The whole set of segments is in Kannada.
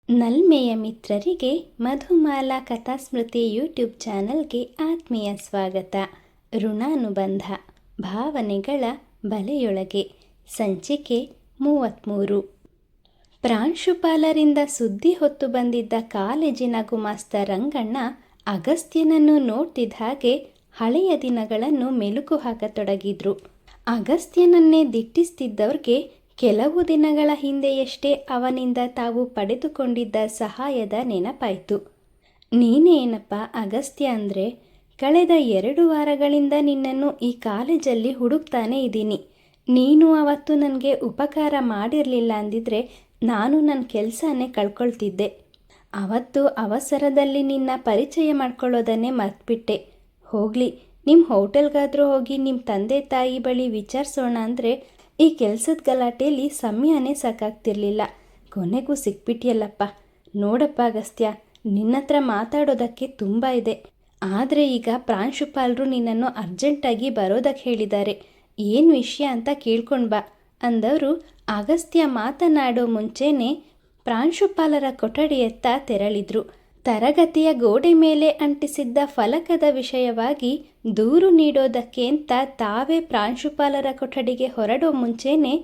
ನಲ್ಮೆಯ ಮಿತ್ರರಿಗೆ ಮಧುಮಾಲಾ ಕಥಾಸ್ಮೃತಿ ಯೂಟ್ಯೂಬ್ ಚಾನಲ್ಗೆ ಆತ್ಮೀಯ ಸ್ವಾಗತ. ಋಣಾನುಬಂಧ ಭಾವನೆಗಳ ಬಲೆಯೊಳಗೆ ಸಂಚಿಕೆ 33. ಪ್ರಾಂಶುಪಾಲರಿಂದ ಸುದ್ದಿ ಹೊತ್ತು ಬಂದಿದ್ದ ಕಾಲೇಜಿನ ಗುಮಾಸ್ತ ರಂಗಣ್ಣ ಅಗಸ್ತ್ಯನನ್ನು ನೋಡ್ತಿದ್ದ ಹಾಗೆ ಹಳೆಯ ದಿನಗಳನ್ನು ಮೆಲುಕು ಹಾಕತೊಡಗಿದ್ರು. ಅಗಸ್ತ್ಯನನ್ನೇ ದಿಟ್ಟಿಸ್ತಿದ್ದವ್ರಿಗೆ ಕೆಲವು ದಿನಗಳ ಹಿಂದೆಯಷ್ಟೇ ಅವನಿಂದ ತಾವು ಪಡೆದುಕೊಂಡಿದ್ದ ಸಹಾಯದ ನೆನಪಾಯಿತು. ನೀನೇನಪ್ಪ ಅಗಸ್ತ್ಯ ಅಂದರೆ, ಕಳೆದ 2 ವಾರಗಳಿಂದ ನಿನ್ನನ್ನು ಈ ಕಾಲೇಜಲ್ಲಿ ಹುಡುಕ್ತಾನೆ ಇದ್ದೀನಿ. ನೀನು ಅವತ್ತು ನನಗೆ ಉಪಕಾರ ಮಾಡಿರಲಿಲ್ಲ ಅಂದಿದ್ರೆ ನಾನು ನನ್ನ ಕೆಲಸನೇ ಕಳ್ಕೊಳ್ತಿದ್ದೆ. ಅವತ್ತು ಅವಸರದಲ್ಲಿ ನಿನ್ನ ಪರಿಚಯ ಮಾಡ್ಕೊಳ್ಳೋದನ್ನೇ ಮರ್ತ್ಬಿಟ್ಟೆ. ಹೋಗಲಿ, ನಿಮ್ಮ ಹೋಟೆಲ್ಗಾದರೂ ಹೋಗಿ ನಿಮ್ಮ ತಂದೆ ತಾಯಿ ಬಳಿ ವಿಚಾರಿಸೋಣ ಅಂದರೆ ಈ ಕೆಲಸದ ಗಲಾಟೆಯಲ್ಲಿ ಸಮಯನೇ ಸಾಕಾಗ್ತಿರ್ಲಿಲ್ಲ. ಕೊನೆಗೂ ಸಿಕ್ಬಿಟ್ಟಿಯಲ್ಲಪ್ಪ. ನೋಡಪ್ಪ ಅಗಸ್ತ್ಯ, ನಿನ್ನತ್ರ ಮಾತಾಡೋದಕ್ಕೆ ತುಂಬ ಇದೆ. ಆದರೆ ಈಗ ಪ್ರಾಂಶುಪಾಲರು ನಿನ್ನನ್ನು ಅರ್ಜೆಂಟಾಗಿ ಬರೋದಕ್ಕೆ ಹೇಳಿದ್ದಾರೆ. ಏನು ವಿಷಯ ಅಂತ ಕೇಳ್ಕೊಂಡು ಬಾ ಅಂದವರು ಅಗಸ್ತ್ಯ ಮಾತನಾಡೋ ಮುಂಚೆನೇ ಪ್ರಾಂಶುಪಾಲರ ಕೊಠಡಿಯತ್ತ ತೆರಳಿದ್ರು. ತರಗತಿಯ ಗೋಡೆ ಮೇಲೆ ಅಂಟಿಸಿದ್ದ ಫಲಕದ ವಿಷಯವಾಗಿ ದೂರು ನೀಡೋದಕ್ಕೆ ಅಂತ ತಾವೇ ಪ್ರಾಂಶುಪಾಲರ ಕೊಠಡಿಗೆ ಹೊರಡೋ ಮುಂಚೆನೇ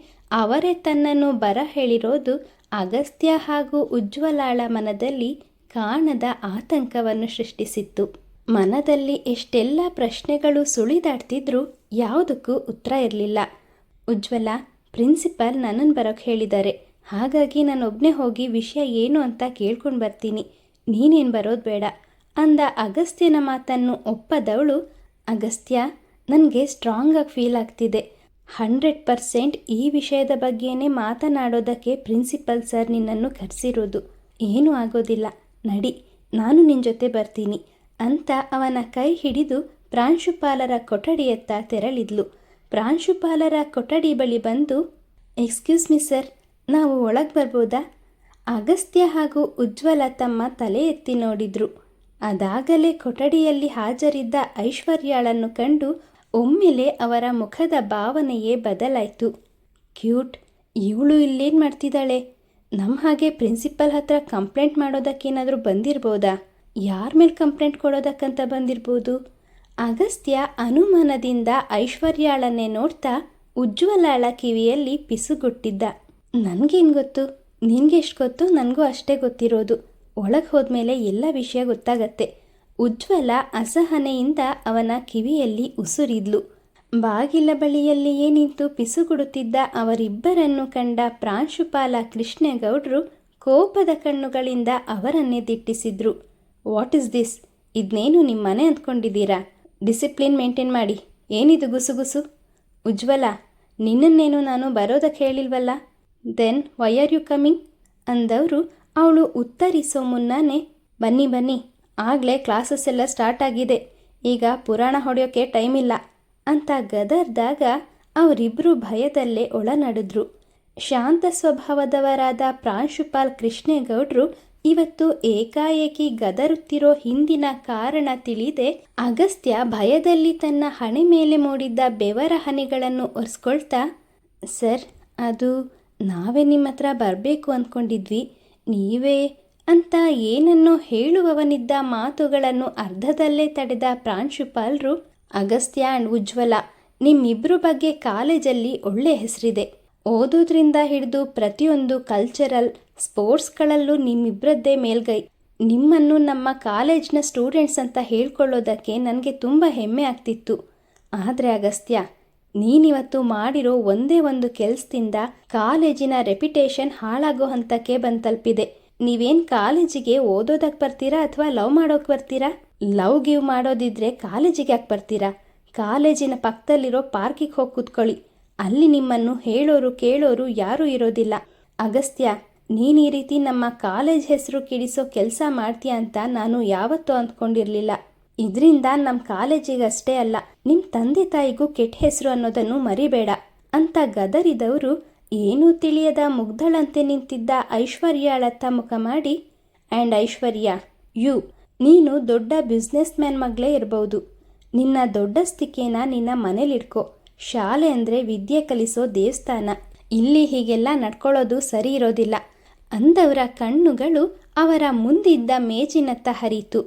ಅವರೇ ತನ್ನನ್ನು ಬರ ಹೇಳಿರೋದು ಅಗಸ್ತ್ಯ ಹಾಗೂ ಉಜ್ವಲಾಳ ಮನದಲ್ಲಿ ಕಾಣದ ಆತಂಕವನ್ನು ಸೃಷ್ಟಿಸಿತ್ತು. ಮನದಲ್ಲಿ ಎಷ್ಟೆಲ್ಲ ಪ್ರಶ್ನೆಗಳು ಸುಳಿದಾಡ್ತಿದ್ರೂ ಯಾವುದಕ್ಕೂ ಉತ್ತರ ಇರಲಿಲ್ಲ. ಉಜ್ವಲ, ಪ್ರಿನ್ಸಿಪಾಲ್ ನನ್ನನ್ನು ಬರೋಕ್ಕೆ ಹೇಳಿದ್ದಾರೆ. ಹಾಗಾಗಿ ನಾನೊಬ್ಬನೇ ಹೋಗಿ ವಿಷಯ ಏನು ಅಂತ ಕೇಳ್ಕೊಂಡು ಬರ್ತೀನಿ. ನೀನೇನು ಬರೋದು ಬೇಡ ಅಂದ ಅಗಸ್ತ್ಯನ ಮಾತನ್ನು ಒಪ್ಪದವಳು, ಅಗಸ್ತ್ಯ, ನನಗೆ ಸ್ಟ್ರಾಂಗಾಗಿ ಫೀಲ್ ಆಗ್ತಿದೆ. 100% ಈ ವಿಷಯದ ಬಗ್ಗೆನೇ ಮಾತನಾಡೋದಕ್ಕೆ ಪ್ರಿನ್ಸಿಪಲ್ ಸರ್ ನಿನ್ನನ್ನು ಕರೆಸಿರೋದು. ಏನೂ ಆಗೋದಿಲ್ಲ, ನಡಿ, ನಾನು ನಿನ್ನ ಜೊತೆ ಬರ್ತೀನಿ ಅಂತ ಅವನ ಕೈ ಹಿಡಿದು ಪ್ರಾಂಶುಪಾಲರ ಕೊಠಡಿಯತ್ತ ತೆರಳಿದ್ಲು. ಪ್ರಾಂಶುಪಾಲರ ಕೊಠಡಿ ಬಳಿ ಬಂದು, ಎಕ್ಸ್ಕ್ಯೂಸ್ ಮಿ ಸರ್, ನಾವು ಒಳಗೆ ಬರ್ಬೋದಾ? ಅಗಸ್ತ್ಯ ಹಾಗೂ ಉಜ್ವಲ ತಮ್ಮ ತಲೆ ಎತ್ತಿ ನೋಡಿದ್ರು. ಅದಾಗಲೇ ಕೊಠಡಿಯಲ್ಲಿ ಹಾಜರಿದ್ದ ಐಶ್ವರ್ಯಾಳನ್ನು ಕಂಡು ಒಮ್ಮೆಲೆ ಅವರ ಮುಖದ ಭಾವನೆಯೇ ಬದಲಾಯಿತು. ಕ್ಯೂಟ್, ಇವಳು ಇಲ್ಲೇನು ಮಾಡ್ತಿದ್ದಾಳೆ? ನಮ್ಮ ಹಾಗೆ ಪ್ರಿನ್ಸಿಪಲ್ ಹತ್ರ ಕಂಪ್ಲೇಂಟ್ ಮಾಡೋದಕ್ಕೇನಾದರೂ ಬಂದಿರ್ಬೋದಾ? ಯಾರ ಮೇಲೆ ಕಂಪ್ಲೇಂಟ್ ಕೊಡೋದಕ್ಕಂತ ಬಂದಿರ್ಬೋದು? ಅಗಸ್ತ್ಯ ಅನುಮಾನದಿಂದ ಐಶ್ವರ್ಯಾಳನ್ನೇ ನೋಡ್ತಾ ಉಜ್ವಲಾಳ ಕಿವಿಯಲ್ಲಿ ಪಿಸುಗುಟ್ಟಿದ್ದ. ನನಗೇನು ಗೊತ್ತು? ನಿನಗೆ ಎಷ್ಟು ಗೊತ್ತು ನನಗೂ ಅಷ್ಟೇ ಗೊತ್ತಿರೋದು. ಒಳಗೆ ಹೋದ್ಮೇಲೆ ಎಲ್ಲ ವಿಷಯ ಗೊತ್ತಾಗತ್ತೆ. ಉಜ್ವಲ ಅಸಹನೆಯಿಂದ ಅವನ ಕಿವಿಯಲ್ಲಿ ಉಸುರಿದ್ಲು. ಬಾಗಿಲ ಬಳಿಯಲ್ಲಿಯೇ ನಿಂತು ಪಿಸುಗುಡುತ್ತಿದ್ದ ಅವರಿಬ್ಬರನ್ನು ಕಂಡ ಪ್ರಾಂಶುಪಾಲ ಕೃಷ್ಣೇಗೌಡರು ಕೋಪದ ಕಣ್ಣುಗಳಿಂದ ಅವರನ್ನೇ ದಿಟ್ಟಿಸಿದ್ರು. What is this? ಇದನ್ನೇನು ನಿಮ್ಮ ಮನೆ ಅಂದ್ಕೊಂಡಿದ್ದೀರಾ? ಡಿಸಿಪ್ಲಿನ್ ಮೇಂಟೈನ್ ಮಾಡಿ. ಏನಿದು ಗುಸುಗುಸು? ಉಜ್ವಲ, ನಿನ್ನನ್ನೇನು ನಾನು ಬರೋದಕ್ಕೆ ಹೇಳಿಲ್ವಲ್ಲ? Then why are you coming ಅಂದವರು ಅವಳು ಉತ್ತರಿಸೋ ಮುನ್ನನೇ, ಬನ್ನಿ ಬನ್ನಿ, ಆಗಲೇ ಕ್ಲಾಸಸ್ ಎಲ್ಲ ಸ್ಟಾರ್ಟ್ ಆಗಿದೆ, ಈಗ ಪುರಾಣ ಹೊಡೆಯೋಕ್ಕೆ ಟೈಮ್ ಇಲ್ಲ ಅಂತ ಗದರ್ದಾಗ ಅವರಿಬ್ಬರು ಭಯದಲ್ಲೇ ಒಳನಡಿದ್ರು. ಶಾಂತ ಸ್ವಭಾವದವರಾದ ಪ್ರಾಂಶುಪಾಲ್ ಕೃಷ್ಣೇಗೌಡರು ಇವತ್ತು ಏಕಾಏಕಿ ಗದರುತ್ತಿರೋ ಹಿಂದಿನ ಕಾರಣ ತಿಳಿದೆ ಅಗಸ್ತ್ಯ ಭಯದಲ್ಲಿ ತನ್ನ ಹಣೆ ಮೇಲೆ ಮೂಡಿದ್ದ ಬೆವರ ಹನಿಗಳನ್ನು ಒರೆಸ್ಕೊಳ್ತಾ, ಸರ್, ಅದು ನಾವೇ ನಿಮ್ಮ ಹತ್ರ ಬರಬೇಕು ಅಂದ್ಕೊಂಡಿದ್ವಿ, ನೀವೇ ಅಂತ ಏನನ್ನೋ ಹೇಳುವವನಿದ್ದ ಮಾತುಗಳನ್ನು ಅರ್ಧದಲ್ಲೇ ತಡೆದ ಪ್ರಾಂಶುಪಾಲರು, ಅಗಸ್ತ್ಯ ಆ್ಯಂಡ್ ಉಜ್ವಲ, ನಿಮ್ಮಿಬ್ಬರ ಬಗ್ಗೆ ಕಾಲೇಜಲ್ಲಿ ಒಳ್ಳೆ ಹೆಸರಿದೆ. ಓದೋದ್ರಿಂದ ಹಿಡಿದು ಪ್ರತಿಯೊಂದು ಕಲ್ಚರಲ್ ಸ್ಪೋರ್ಟ್ಸ್ಗಳಲ್ಲೂ ನಿಮ್ಮಿಬ್ಬರದ್ದೇ ಮೇಲ್ಗೈ. ನಿಮ್ಮನ್ನು ನಮ್ಮ ಕಾಲೇಜ್ನ ಸ್ಟೂಡೆಂಟ್ಸ್ ಅಂತ ಹೇಳ್ಕೊಳ್ಳೋದಕ್ಕೆ ನನಗೆ ತುಂಬ ಹೆಮ್ಮೆ ಆಗ್ತಿತ್ತು. ಆದರೆ ಅಗಸ್ತ್ಯ, ನೀನಿವತ್ತು ಮಾಡಿರೋ ಒಂದೇ ಒಂದು ಕೆಲಸದಿಂದ ಕಾಲೇಜಿನ ರೆಪ್ಯುಟೇಷನ್ ಹಾಳಾಗೋ ಹಂತಕ್ಕೆ ಬಂದು ತಲುಪಿದೆ. ನೀವೇನು ಕಾಲೇಜಿಗೆ ಓದೋದಕ್ಕೆ ಬರ್ತೀರಾ ಅಥವಾ ಲವ್ ಮಾಡೋಕ್ಕೆ ಬರ್ತೀರಾ? ಲವ್ ಗಿವ್ ಮಾಡೋದಿದ್ರೆ ಕಾಲೇಜಿಗೆ ಯಾಕೆ ಬರ್ತೀರಾ? ಕಾಲೇಜಿನ ಪಕ್ಕದಲ್ಲಿರೋ ಪಾರ್ಕಿಗೆ ಹೋಗಿ ಕೂತ್ಕೊಳ್ಳಿ. ಅಲ್ಲಿ ನಿಮ್ಮನ್ನು ಹೇಳೋರು ಕೇಳೋರು ಯಾರೂ ಇರೋದಿಲ್ಲ. ಅಗಸ್ತ್ಯ, ನೀನು ಈ ರೀತಿ ನಮ್ಮ ಕಾಲೇಜ್ ಹೆಸರು ಕೆಡಿಸೋ ಕೆಲಸ ಮಾಡ್ತೀಯ ಅಂತ ನಾನು ಯಾವತ್ತೂ ಅಂದ್ಕೊಂಡಿರಲಿಲ್ಲ. ಇದರಿಂದ ನಮ್ಮ ಕಾಲೇಜಿಗಷ್ಟೇ ಅಲ್ಲ, ನಿಮ್ಮ ತಂದೆ ತಾಯಿಗೂ ಕೆಟ್ಟ ಹೆಸರು ಅನ್ನೋದನ್ನು ಮರಿಬೇಡ ಅಂತ ಗದರಿದವರು ಏನೂ ತಿಳಿಯದ ಮುಗ್ಧಳಂತೆ ನಿಂತಿದ್ದ ಐಶ್ವರ್ಯಾಳತ್ತ ಮುಖ ಮಾಡಿ, ಆ್ಯಂಡ್ ಐಶ್ವರ್ಯ, ನೀನು ದೊಡ್ಡ ಬಿಸ್ನೆಸ್ ಮ್ಯಾನ್ ಮಗಳೇ ಇರ್ಬೋದು. ನಿನ್ನ ದೊಡ್ಡಸ್ತಿಕೆನ ನಿನ್ನ ಮನೇಲಿಡ್ಕೊ. ಶಾಲೆ ಅಂದರೆ ವಿದ್ಯೆ ಕಲಿಸೋ ದೇವಸ್ಥಾನ. ಇಲ್ಲಿ ಹೀಗೆಲ್ಲ ನಡ್ಕೊಳ್ಳೋದು ಸರಿ ಇರೋದಿಲ್ಲ ಅಂದವರ ಕಣ್ಣುಗಳು ಅವರ ಮುಂದಿದ್ದ ಮೇಜಿನತ್ತ ಹರಿತು.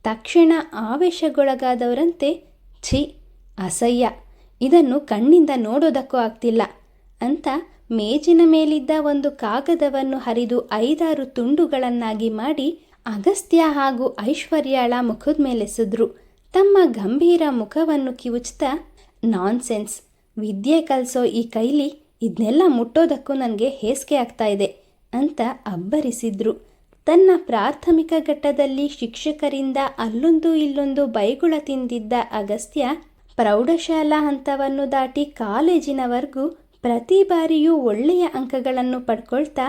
ತಕ್ಷಣ ಆವೇಶಗೊಳಗಾದವರಂತೆ, ಛೀ, ಅಸಹ್ಯ, ಇದನ್ನು ಕಣ್ಣಿಂದ ನೋಡೋದಕ್ಕೂ ಆಗ್ತಿಲ್ಲ ಅಂತ ಮೇಜಿನ ಮೇಲಿದ್ದ ಒಂದು ಕಾಗದವನ್ನು ಹರಿದು 5-6 ತುಂಡುಗಳನ್ನಾಗಿ ಮಾಡಿ ಅಗಸ್ತ್ಯ ಹಾಗೂ ಐಶ್ವರ್ಯಾಳ ಮುಖದ ಮೇಲೆಸೆದ್ರು. ತಮ್ಮ ಗಂಭೀರ ಮುಖವನ್ನು ಕಿವುಚ್ತಾ, ನಾನ್ಸೆನ್ಸ್, ವಿದ್ಯೆ ಕಲಿಸೋ ಈ ಕೈಲಿ ಇದನ್ನೆಲ್ಲ ಮುಟ್ಟೋದಕ್ಕೂ ನನಗೆ ಹೇಸಿಗೆ ಆಗ್ತಾ ಇದೆ ಅಂತ ಅಬ್ಬರಿಸಿದ್ರು. ತನ್ನ ಪ್ರಾಥಮಿಕ ಘಟ್ಟದಲ್ಲಿ ಶಿಕ್ಷಕರಿಂದ ಅಲ್ಲೊಂದು ಇಲ್ಲೊಂದು ಬೈಗುಳ ತಿಂದಿದ್ದ ಅಗಸ್ತ್ಯ ಪ್ರೌಢಶಾಲಾ ಹಂತವನ್ನು ದಾಟಿ ಕಾಲೇಜಿನವರೆಗೂ ಪ್ರತಿ ಬಾರಿಯೂ ಒಳ್ಳೆಯ ಅಂಕಗಳನ್ನು ಪಡ್ಕೊಳ್ತಾ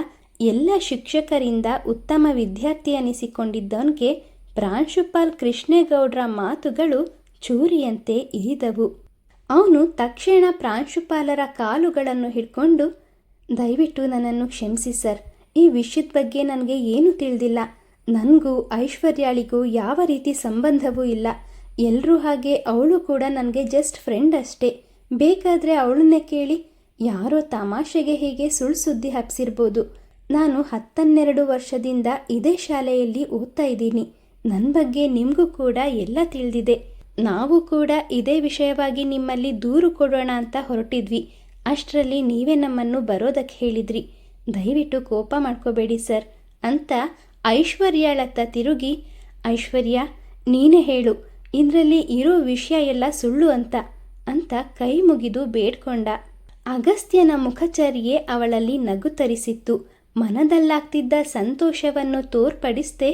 ಎಲ್ಲ ಶಿಕ್ಷಕರಿಂದ ಉತ್ತಮ ವಿದ್ಯಾರ್ಥಿ ಅನಿಸಿಕೊಂಡಿದ್ದವನಿಗೆ ಪ್ರಾಂಶುಪಾಲ್ ಕೃಷ್ಣೇಗೌಡ್ರ ಮಾತುಗಳು ಚೂರಿಯಂತೆ ಇರಿದವು. ಅವನು ತಕ್ಷಣ ಪ್ರಾಂಶುಪಾಲರ ಕಾಲುಗಳನ್ನು ಹಿಡ್ಕೊಂಡು, ದಯವಿಟ್ಟು ನನ್ನನ್ನು ಕ್ಷಮಿಸಿ ಸರ್, ಈ ವಿಷಯದ ಬಗ್ಗೆ ನನಗೆ ಏನೂ ತಿಳಿದಿಲ್ಲ. ನನಗೂ ಐಶ್ವರ್ಯಾಳಿಗೂ ಯಾವ ರೀತಿ ಸಂಬಂಧವೂ ಇಲ್ಲ. ಎಲ್ಲರೂ ಹಾಗೆ ಅವಳು ಕೂಡ ನನಗೆ ಜಸ್ಟ್ ಫ್ರೆಂಡ್ ಅಷ್ಟೇ. ಬೇಕಾದರೆ ಅವಳನ್ನೇ ಕೇಳಿ, ಯಾರೋ ತಮಾಷೆಗೆ ಹೀಗೆ ಸುಳ್ಳು ಸುದ್ದಿ ಹಬ್ಸಿರ್ಬೋದು. ನಾನು 10-12 ವರ್ಷದಿಂದ ಇದೇ ಶಾಲೆಯಲ್ಲಿ ಓದ್ತಾ ಇದ್ದೀನಿ. ನನ್ನ ಬಗ್ಗೆ ನಿಮಗೂ ಕೂಡ ಎಲ್ಲ ತಿಳಿದಿದೆ. ನಾವು ಕೂಡ ಇದೇ ವಿಷಯವಾಗಿ ನಿಮ್ಮಲ್ಲಿ ದೂರು ಕೊಡೋಣ ಅಂತ ಹೊರಟಿದ್ವಿ. ಅಷ್ಟರಲ್ಲಿ ನೀವೇ ನಮ್ಮನ್ನು ಬರೋದಕ್ಕೆ ಹೇಳಿದ್ರಿ. ದಯವಿಟ್ಟು ಕೋಪ ಮಾಡ್ಕೋಬೇಡಿ ಸರ್ ಅಂತ ಐಶ್ವರ್ಯಾಳತ್ತ ತಿರುಗಿ, ಐಶ್ವರ್ಯ, ನೀನೇ ಹೇಳು, ಇದರಲ್ಲಿ ಇರೋ ವಿಷಯ ಎಲ್ಲ ಸುಳ್ಳು ಅಂತ ಕೈ ಮುಗಿದು ಬೇಡ್ಕೊಂಡ. ಅಗಸ್ತ್ಯನ ಮುಖಚರ್ಯೆ ಅವಳಲ್ಲಿ ನಗು ತರಿಸಿತ್ತು. ಮನದಲ್ಲಾಗ್ತಿದ್ದ ಸಂತೋಷವನ್ನು ತೋರ್ಪಡಿಸ್ದೆ,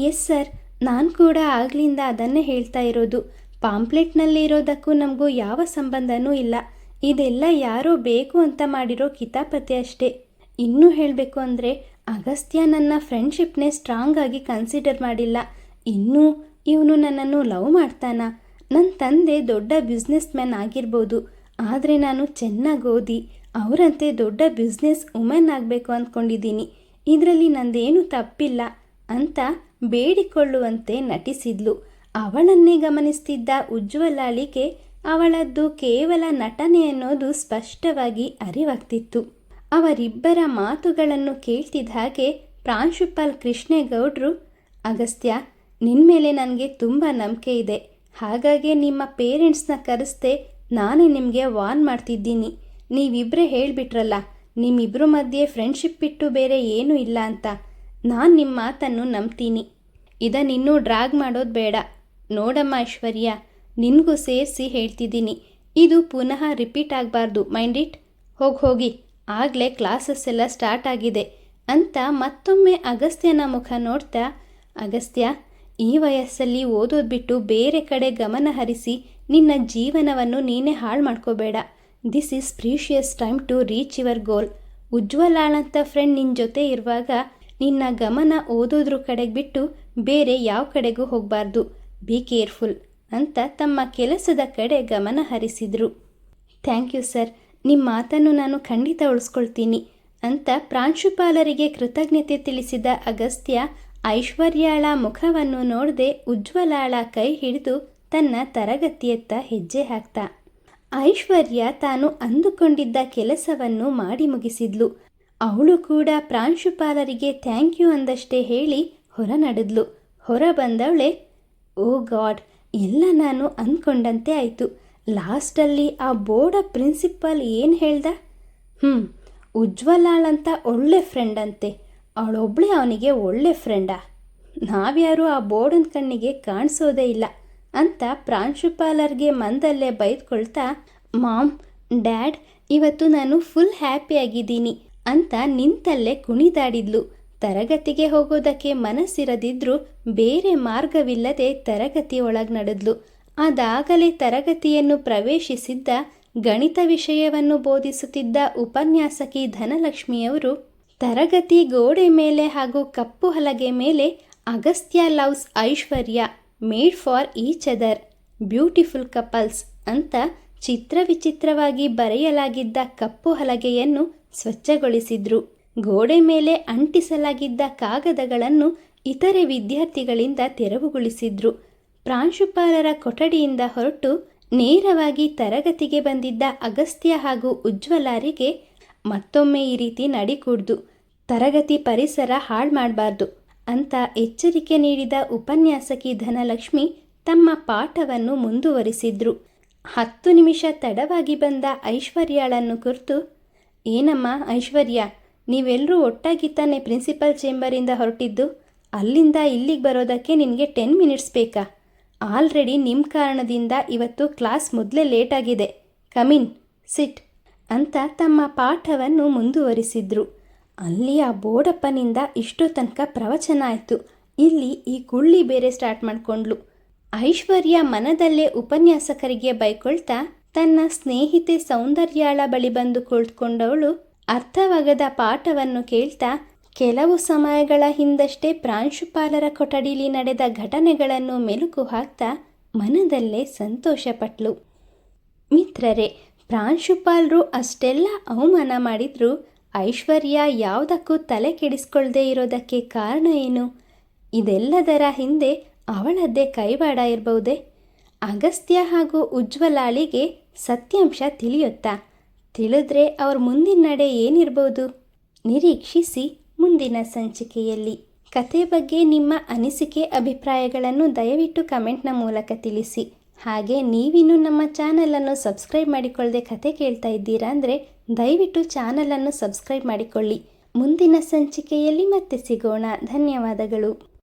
ಎಸ್ ಸರ್, ನಾನು ಕೂಡ ಆಗ್ಲಿಂದ ಅದನ್ನೇ ಹೇಳ್ತಾ ಇರೋದು. ಪಾಂಪ್ಲೆಟ್ನಲ್ಲಿ ಇರೋದಕ್ಕೂ ನಮಗೂ ಯಾವ ಸಂಬಂಧನೂ ಇಲ್ಲ. ಇದೆಲ್ಲ ಯಾರೋ ಬೇಕು ಅಂತ ಮಾಡಿರೋ ಕಿತಾಪತಿ ಅಷ್ಟೇ. ಇನ್ನೂ ಹೇಳಬೇಕು ಅಂದರೆ ಅಗಸ್ತ್ಯ ನನ್ನ ಫ್ರೆಂಡ್ಶಿಪ್ನೇ ಸ್ಟ್ರಾಂಗ್ ಆಗಿ ಕನ್ಸಿಡರ್ ಮಾಡಿಲ್ಲ. ಇನ್ನೂ ಇವನು ನನ್ನನ್ನು ಲವ್ ಮಾಡ್ತಾನ? ನನ್ನ ತಂದೆ ದೊಡ್ಡ ಬಿಸ್ನೆಸ್ ಮ್ಯಾನ್ ಆಗಿರ್ಬೋದು, ಆದರೆ ನಾನು ಚೆನ್ನಾಗಿ ಓದಿ ಅವರಂತೆ ದೊಡ್ಡ ಬಿಸ್ನೆಸ್ ವುಮೆನ್ ಆಗಬೇಕು ಅಂದ್ಕೊಂಡಿದ್ದೀನಿ. ಇದರಲ್ಲಿ ನಂದೇನೂ ತಪ್ಪಿಲ್ಲ ಅಂತ ಬೇಡಿಕೊಳ್ಳುವಂತೆ ನಟಿಸಿದ್ಲು. ಅವಳನ್ನೇ ಗಮನಿಸ್ತಿದ್ದ ಉಜ್ವಲಾಳಿಗೆ ಅವಳದ್ದು ಕೇವಲ ನಟನೆ ಅನ್ನೋದು ಸ್ಪಷ್ಟವಾಗಿ ಅರಿವಾಗ್ತಿತ್ತು. ಅವರಿಬ್ಬರ ಮಾತುಗಳನ್ನು ಕೇಳ್ತಿದ್ದ ಹಾಗೆ ಪ್ರಾಂಶುಪಾಲ್ ಕೃಷ್ಣೇಗೌಡ್ರು, ಅಗಸ್ತ್ಯ, ನಿನ್ನ ಮೇಲೆ ನನಗೆ ತುಂಬ ನಂಬಿಕೆ ಇದೆ. ಹಾಗಾಗಿ ನಿಮ್ಮ ಪೇರೆಂಟ್ಸ್ನ ಕರೆಸ್ದೆ ನಾನೇ ನಿಮಗೆ ವಾರ್ನ್ ಮಾಡ್ತಿದ್ದೀನಿ. ನೀವಿಬ್ಬರೇ ಹೇಳಿಬಿಟ್ರಲ್ಲ, ನಿಮ್ಮಿಬ್ಬರ ಮಧ್ಯೆ ಫ್ರೆಂಡ್ಶಿಪ್ ಬಿಟ್ಟು ಬೇರೆ ಏನೂ ಇಲ್ಲ ಅಂತ. ನಾನು ನಿಮ್ಮ ಮಾತನ್ನು ನಂಬ್ತೀನಿ. ಇದನ್ನಿನ್ನೂ ಡ್ರಾಗ್ ಮಾಡೋದು ಬೇಡ. ನೋಡಮ್ಮ ಐಶ್ವರ್ಯ, ನಿನಗೂ ಸೇರಿಸಿ ಹೇಳ್ತಿದ್ದೀನಿ, ಇದು ಪುನಃ ರಿಪೀಟ್ ಆಗಬಾರ್ದು. Mind it. ಹೋಗಿ, ಆಗಲೇ ಕ್ಲಾಸಸ್ ಎಲ್ಲ ಸ್ಟಾರ್ಟ್ ಆಗಿದೆ ಅಂತ ಮತ್ತೊಮ್ಮೆ ಅಗಸ್ತ್ಯನ ಮುಖ ನೋಡ್ತಾ, ಅಗಸ್ತ್ಯ, ಈ ವಯಸ್ಸಲ್ಲಿ ಓದೋದು ಬಿಟ್ಟು ಬೇರೆ ಕಡೆ ಗಮನ ಹರಿಸಿ ನಿನ್ನ ಜೀವನವನ್ನು ನೀನೇ ಹಾಳು ಮಾಡ್ಕೋಬೇಡ. This is precious time to reach your goal. ಉಜ್ವಲಾಳಂಥ ಫ್ರೆಂಡ್ ನಿನ್ನ ಜೊತೆ ಇರುವಾಗ ನಿನ್ನ ಗಮನ ಓದೋದ್ರ ಕಡೆಗೆ ಬಿಟ್ಟು ಬೇರೆ ಯಾವ ಕಡೆಗೂ ಹೋಗಬಾರ್ದು. ಬಿ ಕೇರ್ಫುಲ್ ಅಂತ ತಮ್ಮ ಕೆಲಸದ ಕಡೆ ಗಮನ ಹರಿಸಿದರು. ಥ್ಯಾಂಕ್ ಯು ಸರ್, ನಿಮ್ಮ ಮಾತನ್ನು ನಾನು ಖಂಡಿತ ಉಳಿಸ್ಕೊಳ್ತೀನಿ ಅಂತ ಪ್ರಾಂಶುಪಾಲರಿಗೆ ಕೃತಜ್ಞತೆ ತಿಳಿಸಿದ ಅಗಸ್ತ್ಯ ಐಶ್ವರ್ಯಾಳ ಮುಖವನ್ನು ನೋಡದೆ ಉಜ್ವಲಾಳ ಕೈ ಹಿಡಿದು ತನ್ನ ತರಗತಿಯತ್ತ ಹೆಜ್ಜೆ ಹಾಕ್ತ. ಐಶ್ವರ್ಯ ತಾನು ಅಂದುಕೊಂಡಿದ್ದ ಕೆಲಸವನ್ನು ಮಾಡಿ ಮುಗಿಸಿದ್ಲು. ಅವಳು ಕೂಡ ಪ್ರಾಂಶುಪಾಲರಿಗೆ ಥ್ಯಾಂಕ್ ಯು ಅಂದಷ್ಟೇ ಹೇಳಿ ಹೊರ ನಡೆದ್ಲು. ಹೊರ ಬಂದವಳೆ, ಓ ಗಾಡ್, ಎಲ್ಲ ನಾನು ಅಂದ್ಕೊಂಡಂತೆ ಆಯಿತು. ಲಾಸ್ಟಲ್ಲಿ ಆ ಬೋರ್ಡ ಪ್ರಿನ್ಸಿಪಾಲ್ ಏನು ಹೇಳ್ದ? ಉಜ್ವಲಾಳಂತ ಒಳ್ಳೆ ಫ್ರೆಂಡ್ ಅಂತೆ, ಅವಳೊಬ್ಬಳೇ ಅವನಿಗೆ ಒಳ್ಳೆ ಫ್ರೆಂಡಾ? ನಾವ್ಯಾರೂ ಆ ಬೋರ್ಡನ ಕಣ್ಣಿಗೆ ಕಾಣಿಸೋದೇ ಇಲ್ಲ ಅಂತ ಪ್ರಾಂಶುಪಾಲರ್ಗೆ ಮಂದಲ್ಲೇ ಬೈದ್ಕೊಳ್ತಾ, ಮಾಮ್, ಡ್ಯಾಡ್, ಇವತ್ತು ನಾನು ಫುಲ್ ಹ್ಯಾಪಿಯಾಗಿದ್ದೀನಿ ಅಂತ ನಿಂತಲ್ಲೇ ಕುಣಿದಾಡಿದ್ಲು. ತರಗತಿಗೆ ಹೋಗೋದಕ್ಕೆ ಮನಸ್ಸಿರದಿದ್ರೂ ಬೇರೆ ಮಾರ್ಗವಿಲ್ಲದೆ ತರಗತಿ ಒಳಗೆ ನಡೆದ್ಲು. ಅದಾಗಲೇ ತರಗತಿಯನ್ನು ಪ್ರವೇಶಿಸಿದ್ದ ಗಣಿತ ವಿಷಯವನ್ನು ಬೋಧಿಸುತ್ತಿದ್ದ ಉಪನ್ಯಾಸಕಿ ಧನಲಕ್ಷ್ಮಿಯವರು ತರಗತಿ ಗೋಡೆ ಮೇಲೆ ಹಾಗೂ ಕಪ್ಪು ಹಲಗೆ ಮೇಲೆ Agastya loves Aishwarya made for each other beautiful couples ಅಂತ ಚಿತ್ರವಿಚಿತ್ರವಾಗಿ ಬರೆಯಲಾಗಿದ್ದ ಕಪ್ಪು ಹಲಗೆಯನ್ನು ಸ್ವಚ್ಛಗೊಳಿಸಿದ್ರು. ಗೋಡೆ ಮೇಲೆ ಅಂಟಿಸಲಾಗಿದ್ದ ಕಾಗದಗಳನ್ನು ಇತರೆ ವಿದ್ಯಾರ್ಥಿಗಳಿಂದ ತೆರವುಗೊಳಿಸಿದ್ರು. ಪ್ರಾಂಶುಪಾಲರ ಕೊಠಡಿಯಿಂದ ಹೊರಟು ನೇರವಾಗಿ ತರಗತಿಗೆ ಬಂದಿದ್ದ ಅಗಸ್ತ್ಯ ಹಾಗೂ ಉಜ್ವಲಾರಿಗೆ ಮತ್ತೊಮ್ಮೆ ಈ ರೀತಿ ನಡಿಕೂಡ್ದು. ತರಗತಿ ಪರಿಸರ ಹಾಳು ಮಾಡಬಾರ್ದು ಅಂತ ಎಚ್ಚರಿಕೆ ನೀಡಿದ ಉಪನ್ಯಾಸಕಿ ಧನಲಕ್ಷ್ಮಿ ತಮ್ಮ ಪಾಠವನ್ನು ಮುಂದುವರಿಸಿದ್ರು. 10 ನಿಮಿಷ ತಡವಾಗಿ ಬಂದ ಐಶ್ವರ್ಯಾಳನ್ನು ಕುರಿತು, ಏನಮ್ಮ ಐಶ್ವರ್ಯ, ನೀವೆಲ್ಲರೂ ಒಟ್ಟಾಗಿ ತಾನೇ ಪ್ರಿನ್ಸಿಪಲ್ ಚೇಂಬರಿಂದ ಹೊರಟಿದ್ದು? ಅಲ್ಲಿಂದ ಇಲ್ಲಿಗೆ ಬರೋದಕ್ಕೆ ನಿನಗೆ 10 ಮಿನಿಟ್ಸ್ ಬೇಕಾ? ಆಲ್ರೆಡಿ ನಿಮ್ಮ ಕಾರಣದಿಂದ ಇವತ್ತು ಕ್ಲಾಸ್ ಮೊದಲೇ ಲೇಟಾಗಿದೆ. ಕಮಿನ್, ಸಿಟ್ ಅಂತ ತಮ್ಮ ಪಾಠವನ್ನು ಮುಂದುವರಿಸಿದ್ರು. ಅಲ್ಲಿ ಆ ಬೋರ್ಡಪ್ಪನಿಂದ ಇಷ್ಟೋ ತನಕ ಪ್ರವಚನ ಆಯಿತು. ಇಲ್ಲಿ ಈ ಗುಳ್ಳಿ ಬೇರೆ ಸ್ಟಾರ್ಟ್ ಮಾಡಿಕೊಂಡ್ಲು. ಐಶ್ವರ್ಯ ಮನದಲ್ಲೇ ಉಪನ್ಯಾಸಕರಿಗೆ ಬೈಕೊಳ್ತಾ ತನ್ನ ಸ್ನೇಹಿತೆ ಸೌಂದರ್ಯಾಳ ಬಳಿ ಬಂದು ಕುಳಿತುಕೊಂಡವಳು ಅರ್ಥವಾಗದ ಪಾಠವನ್ನು ಕೇಳ್ತಾ ಕೆಲವು ಸಮಯಗಳ ಹಿಂದಷ್ಟೇ ಪ್ರಾಂಶುಪಾಲರ ಕೊಠಡಿಲಿ ನಡೆದ ಘಟನೆಗಳನ್ನು ಮೆಲುಕು ಹಾಕ್ತಾ ಮನದಲ್ಲೇ ಸಂತೋಷಪಟ್ಲು. ಮಿತ್ರರೇ, ಪ್ರಾಂಶುಪಾಲರು ಅಷ್ಟೆಲ್ಲ ಅವಮಾನ ಮಾಡಿದ್ರು ಐಶ್ವರ್ಯ ಯಾವುದಕ್ಕೂ ತಲೆ ಕೆಡಿಸ್ಕೊಳ್ದೇ ಇರೋದಕ್ಕೆ ಕಾರಣ ಏನು? ಇದೆಲ್ಲದರ ಹಿಂದೆ ಅವಳದ್ದೇ ಕೈವಾಡ ಇರಬಹುದೇ? ಅಗಸ್ತ್ಯ ಹಾಗೂ ಉಜ್ವಲಾಳಿಗೆ ಸತ್ಯಾಂಶ ತಿಳಿಯುತ್ತಾ? ತಿಳಿದ್ರೆ ಅವ್ರ ಮುಂದಿನ ನಡೆ ಏನಿರ್ಬೋದು? ನಿರೀಕ್ಷಿಸಿ ಮುಂದಿನ ಸಂಚಿಕೆಯಲ್ಲಿ. ಕತೆ ಬಗ್ಗೆ ನಿಮ್ಮ ಅನಿಸಿಕೆ ಅಭಿಪ್ರಾಯಗಳನ್ನು ದಯವಿಟ್ಟು ಕಮೆಂಟ್ನ ಮೂಲಕ ತಿಳಿಸಿ. ಹಾಗೆ ನೀವಿನ್ನೂ ನಮ್ಮ ಚಾನಲನ್ನು ಸಬ್ಸ್ಕ್ರೈಬ್ ಮಾಡಿಕೊಳ್ಳದೆ ಕತೆ ಕೇಳ್ತಾ ಇದ್ದೀರಾ ಅಂದರೆ ದಯವಿಟ್ಟು ಚಾನಲನ್ನು ಸಬ್ಸ್ಕ್ರೈಬ್ ಮಾಡಿಕೊಳ್ಳಿ. ಮುಂದಿನ ಸಂಚಿಕೆಯಲ್ಲಿ ಮತ್ತೆ ಸಿಗೋಣ. ಧನ್ಯವಾದಗಳು.